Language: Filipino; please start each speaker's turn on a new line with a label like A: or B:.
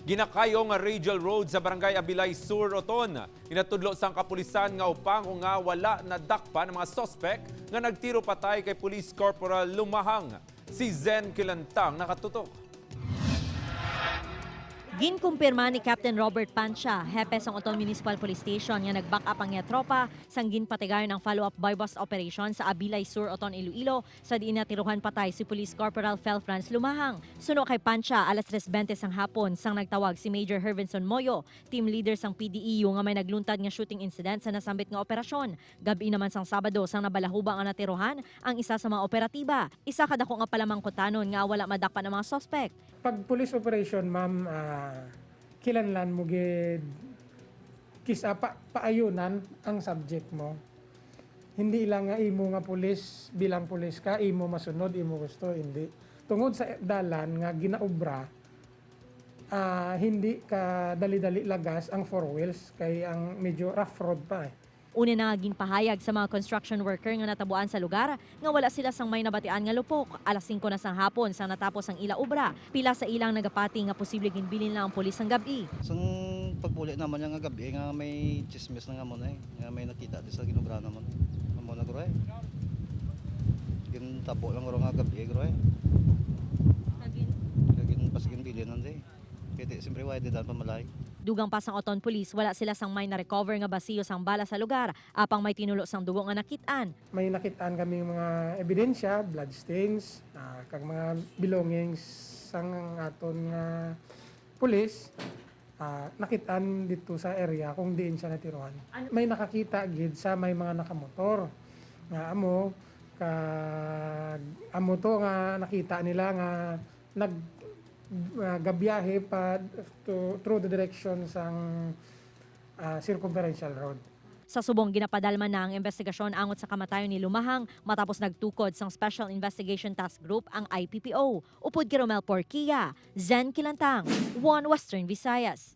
A: Ginakayo nga radial road sa barangay Abilay Sur, Oton. Inatudlo sang kapulisan nga upang nga wala na dakpa ng mga sospek nga nagtiro patay kay Police Corporal Lumahang. Si Zen Kilantang nakatutok.
B: Ginkumpirma ni Captain Robert Pancha, hepe sa Oton Municipal Police Station nga nag-back up ang iya tropa sang ginpatigayon ng follow-up buy-bust operation sa Abilay Sur, Oton, Iloilo sa diin natiruhan patay si Police Corporal Fel Franz Lumahang. Suno kay Pancha, alas 3:20 sang hapon sang nagtawag si Major Hervinson Moyo, team leader sang PDEU nga may nagluntad nga shooting incident sa nasambit nga operasyon. Gabi naman sang Sabado sang nabalahuba nga natiruhan ang isa sa mga operatiba. Isa kadako nga palamangkutanon nga wala madakpa ng mga sospek.
C: Pag police operation, ma'am, kilanlan mo gid paayunan ang subject mo. Hindi lang nga imo nga pulis, bilang pulis ka, imo masunod, imo gusto, hindi. Tungod sa dalan nga ginaobra, hindi ka dali-dali lagas ang four wheels, kay ang medyo rough road pa eh.
B: Una na ginpahayag sa mga construction worker nga natabuan sa lugar nga wala sila sang may nabatian nga lupok. Alas 5 na sang hapon sang natapos ang ila obra. Pila sa ilang nagapati nga posible ginbilin lang ang pulis ang gabi.
D: Sang pagpuli naman nga gabi nga may chismis na nga mo na nga may nakita di sa ginobra naman. Amo na gro eh. Gintabo lang gro nga gabi gro eh. Kagin pas ginbilin nanday. Kaya siyempre why dan pamalay.
B: Dugang pa sang Oton Police, wala sila sang may na-recover nga basiyo sang bala sa lugar, apang may tinulo sang dugo nga nakitaan.
C: May nakitaan kami mga ebidensya, blood stains, kag mga belongings sang aton nga pulis. Nakitaan dito sa area kung diin siya natiruhan. May nakakita gid sa may mga nakamotor. Nga amo to nga nakita nila nga gabiyahe pa through the direction sang circumferential road.
B: Sa subong ginapadalman na ang investigasyon angot sa kamatayon ni Lumahang matapos nagtukod sang Special Investigation Task Group ang IPPO. Upod kay Romel Porquilla, Zen Kilantang, One Western Visayas.